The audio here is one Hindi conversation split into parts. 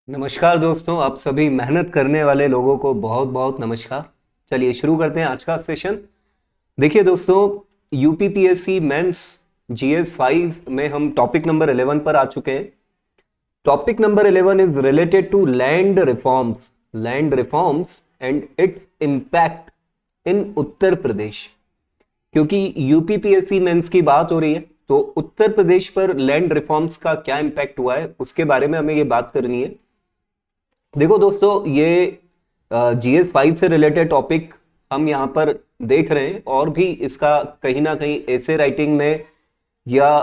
नमस्कार दोस्तों, आप सभी मेहनत करने वाले लोगों को बहुत बहुत नमस्कार। चलिए शुरू करते हैं आज का सेशन। देखिए दोस्तों, यूपीपीएससी मेंस जीएस 5 में हम टॉपिक नंबर 11 पर आ चुके हैं। Topic number 11 is related to land reforms and its impact in Uttar Pradesh. क्योंकि यूपीपीएससी मेंस की बात हो रही है तो उत्तर प्रदेश पर लैंड रिफॉर्म्स का क्या इम्पैक्ट हुआ है उसके बारे में हमें ये बात करनी है। देखो दोस्तों, ये जीएस 5 से रिलेटेड टॉपिक हम यहाँ पर देख रहे हैं और भी इसका कहीं ना कहीं ऐसे राइटिंग में या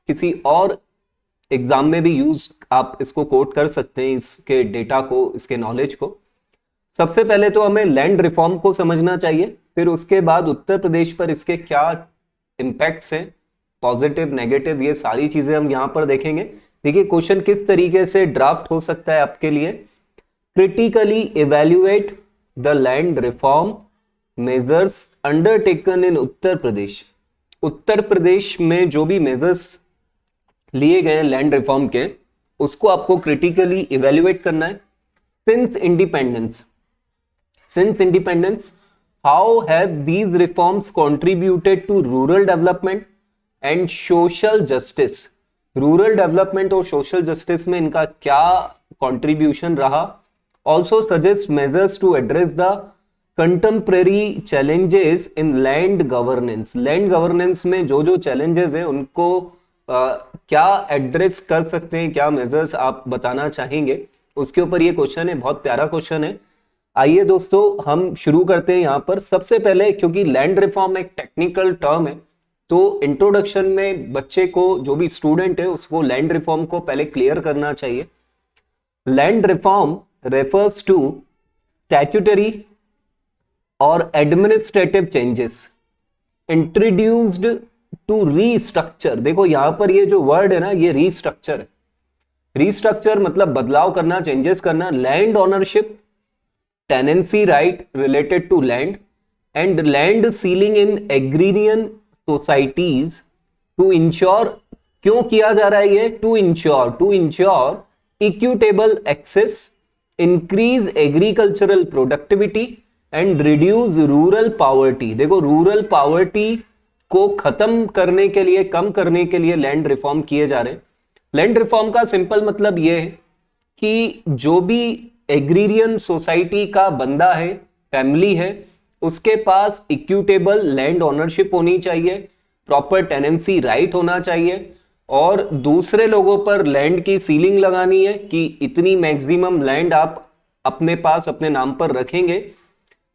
किसी और एग्जाम में भी यूज आप इसको कोट कर सकते हैं, इसके डेटा को, इसके नॉलेज को। सबसे पहले तो हमें लैंड रिफॉर्म को समझना चाहिए, फिर उसके बाद उत्तर प्रदेश पर इसके क्या इम्पैक्ट्स हैं, पॉजिटिव नेगेटिव, ये सारी चीजें हम यहाँ पर देखेंगे। देखिए क्वेश्चन किस तरीके से ड्राफ्ट हो सकता है आपके लिए। Critically evaluate the land reform measures undertaken in Uttar Pradesh. Uttar Pradesh में जो भी मेजर्स लिए गए लैंड रिफॉर्म के, उसको आपको क्रिटिकली इवेल्युएट करना है। Since independence how have these reforms contributed to rural development and social justice. Rural development और सोशल जस्टिस में इनका क्या कंट्रीब्यूशन रहा। Also suggest measures to address the contemporary challenges in land governance. Land governance में जो जो चैलेंजेस हैं उनको क्या एड्रेस कर सकते हैं, क्या मेजर्स आप बताना चाहेंगे, उसके ऊपर ये क्वेश्चन है। बहुत प्यारा क्वेश्चन है। आइए दोस्तों हम शुरू करते हैं यहाँ पर। सबसे पहले, क्योंकि लैंड रिफॉर्म एक टेक्निकल टर्म है, तो इंट्रोडक्शन में बच्चे को, जो भी स्टूडेंट है, उसको लैंड रिफॉर्म को पहले क्लियर करना चाहिए। Land reform refers to statutory और administrative changes introduced to restructure. देखो यहां पर ये जो वर्ड है ना, ये रीस्ट्रक्चर है। रीस्ट्रक्चर मतलब बदलाव करना, चेंजेस करना। Land ownership, tenancy right related to land and land ceiling in agrarian societies to ensure. क्यों किया जा रहा है ये? To ensure equitable access, increase agricultural productivity and reduce rural poverty. देखो रूरल पॉवर्टी को खत्म करने के लिए, कम करने के लिए लैंड रिफॉर्म किए जा रहे हैं। लैंड रिफॉर्म का सिंपल मतलब यह है कि जो भी एग्रीरियन सोसाइटी का बंदा है, फैमिली है, उसके पास इक्विटेबल लैंड ओनरशिप होनी चाहिए, प्रॉपर टेनेंसी राइट होना चाहिए, और दूसरे लोगों पर लैंड की सीलिंग लगानी है कि इतनी मैक्सिमम लैंड आप अपने पास, अपने नाम पर रखेंगे,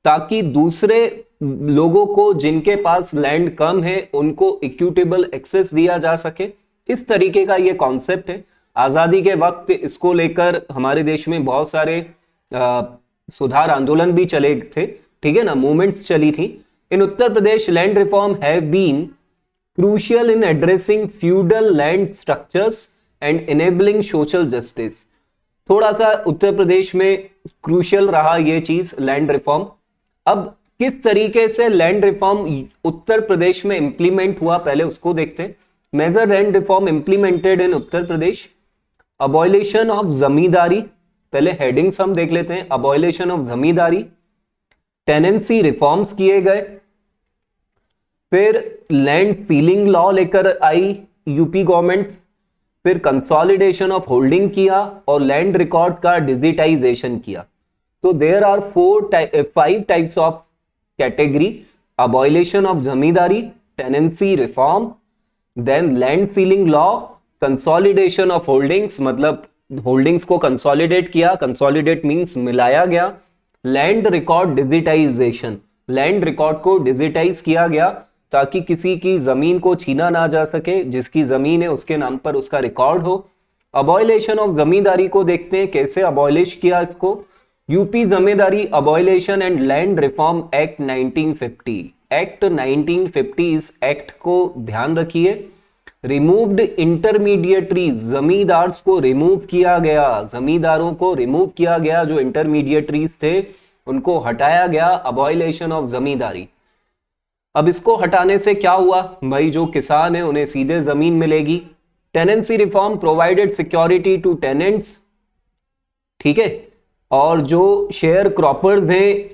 ताकि दूसरे लोगों को जिनके पास लैंड कम है उनको इक्विटेबल एक्सेस दिया जा सके। इस तरीके का ये कॉन्सेप्ट है। आजादी के वक्त इसको लेकर हमारे देश में बहुत सारे सुधार आंदोलन भी चले थे, ठीक है ना, मूवमेंट्स चली थी। In Uttar Pradesh land reform have been crucial in addressing feudal land structures and enabling social justice. थोड़ा सा उत्तर प्रदेश में क्रूशियल रहा ये चीज, लैंड रिफॉर्म। अब किस तरीके से लैंड रिफॉर्म उत्तर प्रदेश में इंप्लीमेंट हुआ, पहले उसको देखते हैं। Major land reform implemented in Uttar Pradesh. Abolition of zamindari, पहले हेडिंग्स हम देख लेते हैं। Abolition of zamindari, tenancy reforms किए गए, फिर लैंड सीलिंग लॉ लेकर आई यूपी गवर्नमेंट, फिर कंसोलिडेशन ऑफ होल्डिंग किया और लैंड रिकॉर्ड का डिजिटाइजेशन किया। तो there are 5 types of category: abolition of zamindari, tenancy reform, then land ceiling law, consolidation of holdings, मतलब होल्डिंग्स को कंसोलिडेट किया, कंसोलिडेट मींस मिलाया गया, land record digitisation, land record को डिजिटाइज किया गया ताकि किसी की जमीन को छीना ना जा सके, जिसकी जमीन है उसके नाम पर उसका रिकॉर्ड हो। अबॉलिशन ऑफ जमींदारी को देखते हैं कैसे अबॉलिश किया इसको। UP zamindari abolition and land reform act 1950। Act 1950, इस एक्ट को ध्यान रखिए। रिमूव्ड इंटरमीडिएटरीज, जमींदार्स को रिमूव किया गया, जमींदारों को रिमूव किया गया, जो इंटरमीडिएटरीज थे उनको हटाया गया। अबॉलिशन ऑफ जमींदारी। अब इसको हटाने से क्या हुआ भाई, जो किसान है उन्हें सीधे जमीन मिलेगी। Tenancy reform provided security to tenants ठीक है। और जो शेयर क्रॉपर्स हैं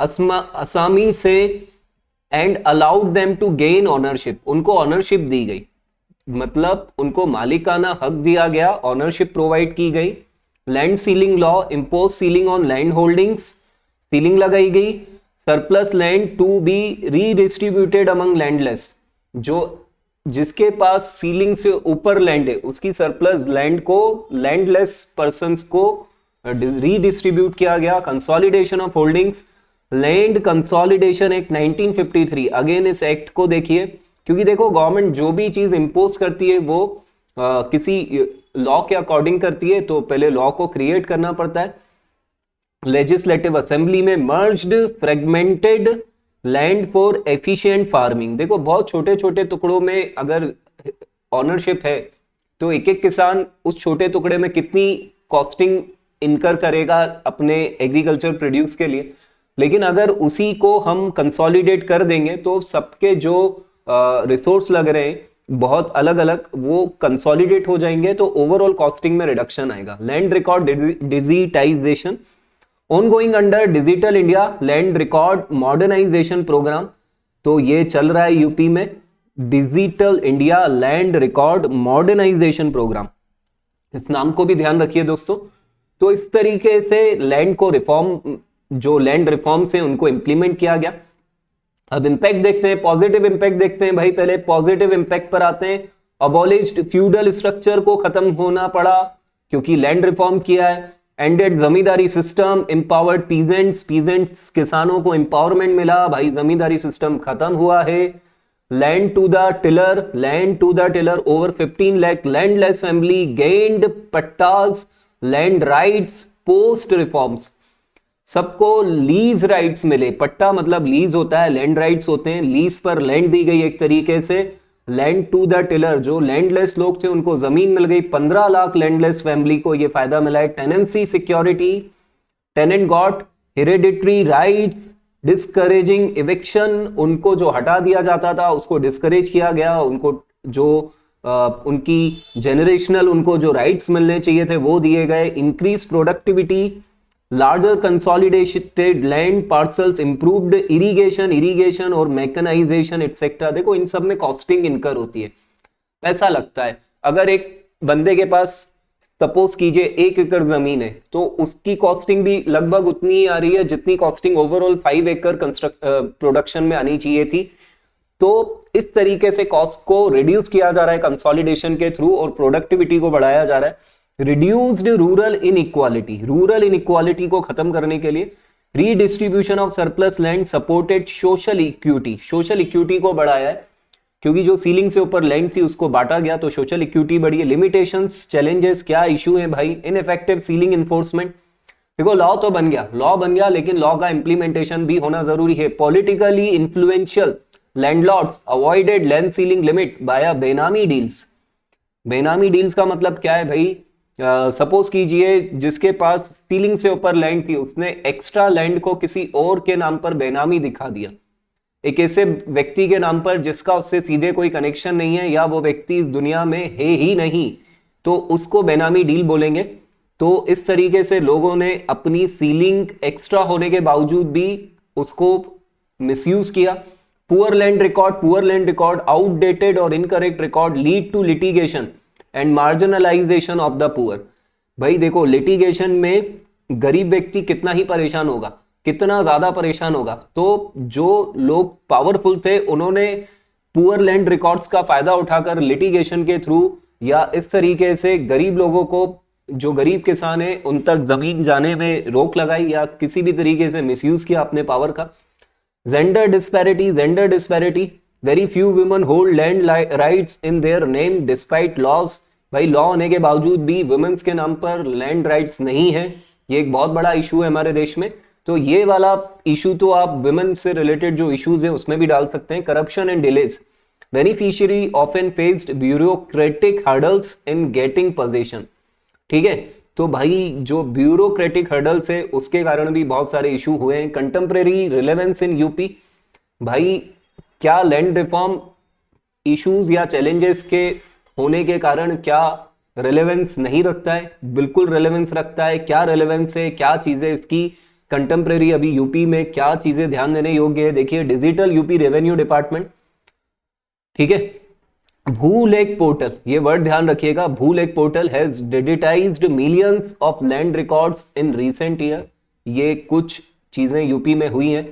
असामी से, and allowed them to gain ownership, उनको ऑनरशिप दी गई, मतलब उनको मालिकाना हक दिया गया, ऑनरशिप प्रोवाइड की गई। Land ceiling law impose ceiling on land holdings, ceiling लगाई गई। Surplus land to be redistributed among landless, जो जिसके पास सीलिंग से ऊपर लैंड है उसकी सरप्लस लैंड को लैंडलेस पर्संस को रीडिस्ट्रीब्यूट किया गया। Consolidation of holdings, land consolidation act 1953, again इस एक्ट को देखिए, क्योंकि देखो गवर्नमेंट जो भी चीज इंपोज करती है वो किसी लॉ के अकॉर्डिंग करती है, तो पहले लॉ को क्रिएट करना पड़ता है। लेजिस्लेटिव असेंबली में merged fragmented land for efficient farming, देखो बहुत छोटे छोटे टुकड़ों में अगर ऑनरशिप है तो एक एक किसान उस छोटे टुकड़े में कितनी कॉस्टिंग इनकर करेगा अपने एग्रीकल्चर प्रोड्यूस के लिए, लेकिन अगर उसी को हम कंसोलिडेट कर देंगे तो सबके जो रिसोर्स लग रहे हैं बहुत अलग अलग, वो कंसोलिडेट हो जाएंगे, तो ओवरऑल कॉस्टिंग में रिडक्शन आएगा। Land record digitisation, ongoing under Digital India land record modernisation programme, तो ये चल रहा है यूपी में Digital India land record modernisation programme, इस नाम को भी ध्यान रखिए दोस्तों। तो इस तरीके से लैंड को रिफॉर्म, जो लैंड रिफॉर्म्स हैं उनको इंप्लीमेंट किया गया। अब इंपैक्ट देखते हैं, पॉजिटिव इंपैक्ट देखते हैं भाई। पहले पॉजिटिव इंपैक्ट पर आते हैं। अबॉलिश्ड फ्यूडल स्ट्रक्चर को खत्म होना पड़ा क्योंकि लैंड रिफॉर्म किया है। एंडेड जमींदारी सिस्टम, एम्पावर्ड पीजेंट्स, पीजेंट्स किसानों को एम्पावरमेंट मिला, भाई जमींदारी सिस्टम खत्म हुआ है। Land to the tiller, land to the tiller, over 15 lakh landless family gained pattas, land rights post reforms, सबको लीज राइट्स मिले। पट्टा मतलब लीज होता है, लैंड राइट्स होते हैं, लीज पर लैंड दी गई एक तरीके से। लैंड टू द टिलर, जो लैंडलेस लोग थे उनको जमीन मिल गई। 15 लाख लैंडलेस फैमिली को यह फायदा मिला है। Tenancy security, tenant got hereditary rights, discouraging eviction, उनको जो हटा दिया जाता था उसको डिस्करेज किया गया, उनको जो उनकी जेनरेशनल उनको जो राइट्स मिलने चाहिए थे वो दिए गए। Increase productivity, larger consolidated land parcels, improved irrigation और मैकेनाइजेशन एटसेट्रा। देखो इन सब में कॉस्टिंग इनकर होती है, पैसा लगता है। अगर एक बंदे के पास सपोज कीजिए 1 एकड़ जमीन है तो उसकी कॉस्टिंग भी लगभग उतनी ही आ रही है जितनी कॉस्टिंग ओवरऑल 5 एकड़ प्रोडक्शन में आनी चाहिए थी। तो इस तरीके से कॉस्ट को रिड्यूस किया जा रहा है कंसोलिडेशन के थ्रू और प्रोडक्टिविटी को बढ़ाया जा रहा है। Reduced rural inequality, rural inequality को खत्म करने के लिए redistribution of surplus land supported social equity, social equity को बढ़ाया है क्योंकि जो सीलिंग से ऊपर लैंड थी उसको बांटा गया तो सोशल इक्विटी बढ़ी है। लिमिटेशंस, चैलेंजेस, क्या इशू है भाई? Ineffective ceiling enforcement. देखो लॉ तो बन गया लेकिन लॉ का इंप्लीमेंटेशन भी होना जरूरी है। Politically influential landlords avoided land ceiling limit by benami deals. Benami deals का मतलब क्या है भाई? सपोज कीजिए जिसके पास सीलिंग से ऊपर लैंड थी उसने एक्स्ट्रा लैंड को किसी और के नाम पर बेनामी दिखा दिया, एक ऐसे व्यक्ति के नाम पर जिसका उससे सीधे कोई कनेक्शन नहीं है या वो व्यक्ति इस दुनिया में है ही नहीं, तो उसको बेनामी डील बोलेंगे। तो इस तरीके से लोगों ने अपनी सीलिंग एक्स्ट्रा होने के बावजूद भी उसको मिसयूज किया। पुअर लैंड रिकॉर्ड, आउटडेटेड और incorrect record lead to litigation and marginalisation of the poor. भाई देखो लिटिगेशन में गरीब व्यक्ति कितना ही परेशान होगा, कितना ज्यादा परेशान होगा। तो जो लोग पावरफुल थे उन्होंने पुअर लैंड रिकॉर्ड्स का फायदा उठाकर लिटिगेशन के थ्रू या इस तरीके से गरीब लोगों को, जो गरीब किसान है उन तक जमीन जाने में रोक लगाई या किसी भी तरीके से मिसयूज किया अपने पावर का। Gender disparity, very few women hold land rights in their name despite laws. भाई लॉ होने के बावजूद भी वुमेन्स के नाम पर लैंड राइट्स नहीं है, ये एक बहुत बड़ा इशू है हमारे देश में। तो ये वाला इशू तो आप वुमेन से रिलेटेड जो इश्यूज है उसमें भी डाल सकते हैं। Corruption and delays, beneficiary often faced bureaucratic hurdles in getting position. ठीक है, तो भाई जो ब्यूरोक्रेटिक हर्डल्स है उसके कारण भी बहुत सारे इशू हुए हैं। कंटेम्प्रेरी रिलेवेंस इन यूपी, भाई क्या लैंड रिफॉर्म इश्यूज या चैलेंजेस के होने के कारण क्या रेलेवेंस नहीं रखता है? बिल्कुल रेलेवेंस रखता है। क्या रेलेवेंस है, क्या चीजें इसकी कंटेम्प्रेरी अभी यूपी में क्या चीजें ध्यान देने योग्य है? देखिए, डिजिटल यूपी रेवेन्यू डिपार्टमेंट, ठीक है। भूलेख पोर्टल, ये वर्ड ध्यान रखिएगा, Bhulekh portal has digitised millions of land records in recent year. ये कुछ चीजें यूपी में हुई हैं।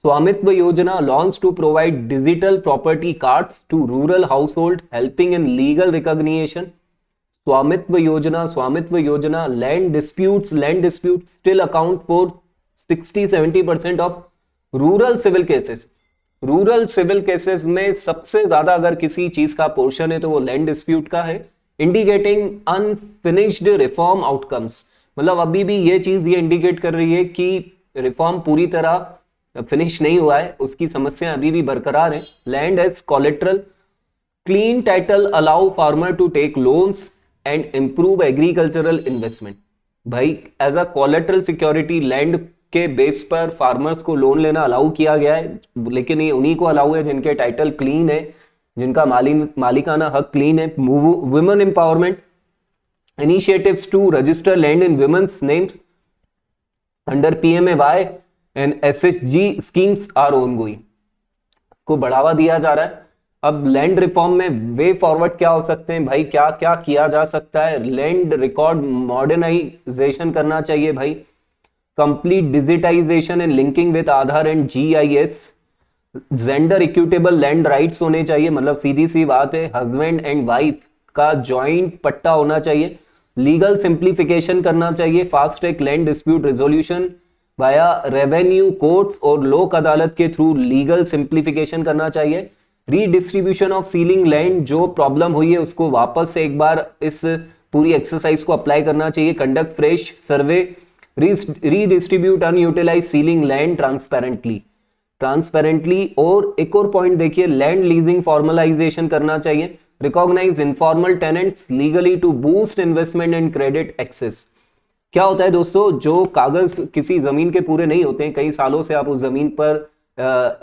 Swamitva Yojana launch to provide digital property cards to rural household helping in legal recognition. Swamitva Yojana, land dispute still account for 60-70% of rural civil cases. Rural civil cases में सबसे ज्यादा अगर किसी चीज का पोर्शन है तो वो लैंड डिस्प्यूट का है, इंडिकेटिंग अनफिनिश्ड रिफॉर्म आउटकम्स। मतलब अभी भी ये चीज ये इंडिकेट कर रही है कि रिफॉर्म पूरी तरह फिनिश नहीं हुआ है, उसकी समस्या अभी भी बरकरार है। Land as collateral, clean title allow farmer to take loans and improve agricultural investment. भाई as a collateral security land के बेस पर फार्मर्स को लोन लेना अलाउ किया गया है, लेकिन ये उन्हीं को अलाउ है जिनके टाइटल क्लीन है, जिनका मालिकाना हक क्लीन है। Women empowerment initiatives to register land in women's names under PMAY and SHG schemes are ongoing, को बढ़ावा दिया जा रहा है। अब लैंड रिफॉर्म में वे फॉरवर्ड क्या हो सकते हैं भाई, क्या क्या किया जा सकता है? लैंड रिकॉर्ड मॉडर्नाइजेशन करना चाहिए भाई, complete digitisation and linking with Aadhaar and GIS, gender equitable land rights होने चाहिए, मतलब सीधी सी बात है, हस्बैंड एंड वाइफ का जॉइंट पट्टा होना चाहिए, लीगल सिंप्लीफिकेशन करना चाहिए, fast track land dispute resolution via revenue courts और लोक अदालत के थ्रू लीगल सिंप्लीफिकेशन करना चाहिए। रीडिस्ट्रीब्यूशन ऑफ सीलिंग लैंड, जो प्रॉब्लम हुई है उसको वापस से एक बार इस पूरी एक्सरसाइज को अप्लाई करना चाहिए। Conduct fresh survey, redistribute unutilise ceiling land transparently. और एक और पॉइंट देखिए, लैंड लीजिंग फॉर्मलाइजेशन करना चाहिए, recognise informal tenants legally to boost investment and credit access. क्या होता है दोस्तों, जो कागज किसी जमीन के पूरे नहीं होते हैं, कई सालों से आप उस जमीन पर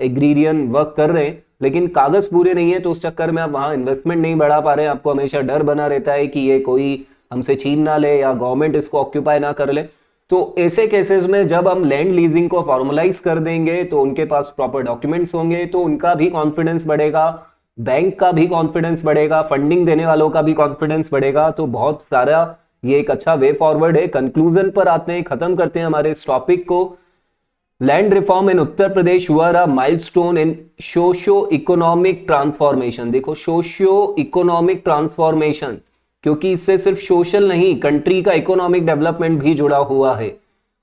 एग्रीरियन वर्क कर रहे हैं लेकिन कागज पूरे नहीं है, तो उस चक्कर में आप वहां इन्वेस्टमेंट नहीं बढ़ा पा रहे हैं, आपको हमेशा डर बना रहता है कि ये कोई हमसे छीन ना ले या गवर्नमेंट इसको ऑक्यूपाई ना कर ले। तो ऐसे केसेस में जब हम लैंड लीजिंग को फॉर्मलाइज कर देंगे तो उनके पास प्रॉपर डॉक्यूमेंट्स होंगे, तो उनका भी कॉन्फिडेंस बढ़ेगा, बैंक का भी कॉन्फिडेंस बढ़ेगा, फंडिंग देने वालों का भी कॉन्फिडेंस बढ़ेगा। तो बहुत सारा ये एक अच्छा वे फॉरवर्ड है। कंक्लूजन पर आते हैं, खत्म करते हैं हमारे इस टॉपिक को। Land reform in Uttar Pradesh were a milestone in socio economic transformation. देखो, सोशियो इकोनॉमिक ट्रांसफॉर्मेशन, क्योंकि इससे सिर्फ सोशल नहीं, कंट्री का इकोनॉमिक डेवलपमेंट भी जुड़ा हुआ है,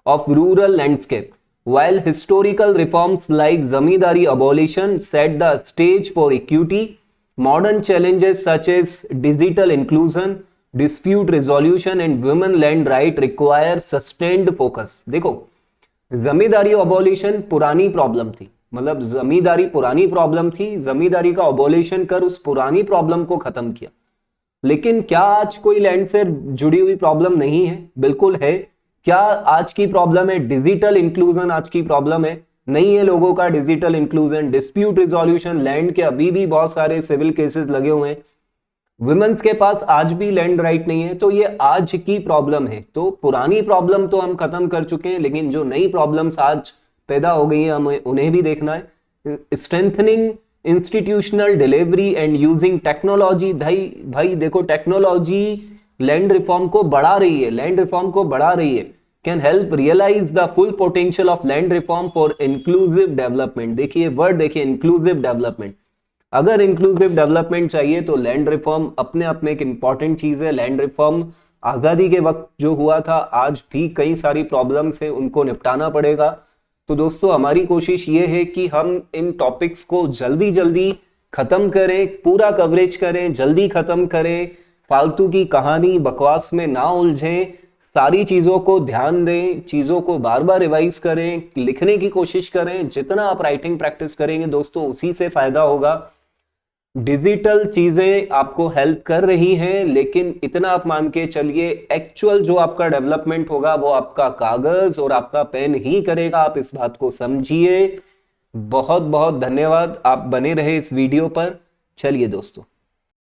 of rural landscape. While historical reforms like zamindari abolition set the stage for equity, modern challenges such as digital inclusion, dispute resolution and women land right require sustained focus। देखो, जमींदारी अबॉलिशन पुरानी प्रॉब्लम थी, मतलब जमींदारी पुरानी प्रॉब्लम थी, जमींदारी का अबॉलिशन कर उस पुरानी प्रॉब्लम को खत्म किया। लेकिन क्या आज कोई लैंड से जुड़ी हुई प्रॉब्लम नहीं है? बिल्कुल है। क्या आज की प्रॉब्लम है डिजिटल इंक्लूजन? आज की प्रॉब्लम है, नहीं है लोगों का digital inclusion. Dispute resolution, land के अभी भी बहुत सारे सिविल केसेस लगे हुए हैं, वुमेन्स के पास आज भी लैंड राइट नहीं है। तो ये आज की प्रॉब्लम है। तो पुरानी प्रॉब्लम तो हम खत्म कर चुके हैं, लेकिन जो नई प्रॉब्लम्स आज पैदा हो गई हैं हमें उन्हें भी देखना है। Strengthening institutional delivery and using technology. भाई देखो, टेक्नोलॉजी लैंड रिफॉर्म को बढ़ा रही है, लैंड रिफॉर्म को बढ़ा रही है। Can help realise the full potential of land reform for inclusive development. देखिए वर्ड, देखिए इंक्लूसिव डेवलपमेंट। अगर इंक्लूसिव डेवलपमेंट चाहिए तो लैंड रिफॉर्म अपने आप में एक इंपॉर्टेंट चीज है। लैंड रिफॉर्म आजादी के वक्त जो हुआ था, आज भी कई सारी प्रॉब्लम्स है, उनको निपटाना पड़ेगा। तो दोस्तों, हमारी कोशिश ये है कि हम इन टॉपिक्स को जल्दी जल्दी खत्म करें, पूरा कवरेज करें, जल्दी खत्म करें, फालतू की कहानी बकवास में ना उलझें, सारी चीजों को ध्यान दें, चीजों को बार बार रिवाइज करें, लिखने की कोशिश करें। जितना आप राइटिंग प्रैक्टिस करेंगे दोस्तों, उसी से फायदा होगा। डिजिटल चीजें आपको हेल्प कर रही हैं, लेकिन इतना आप मान के चलिए, एक्चुअल जो आपका डेवलपमेंट होगा वो आपका कागज और आपका पेन ही करेगा। आप इस बात को समझिए। बहुत बहुत धन्यवाद, आप बने रहे इस वीडियो पर। चलिए दोस्तों।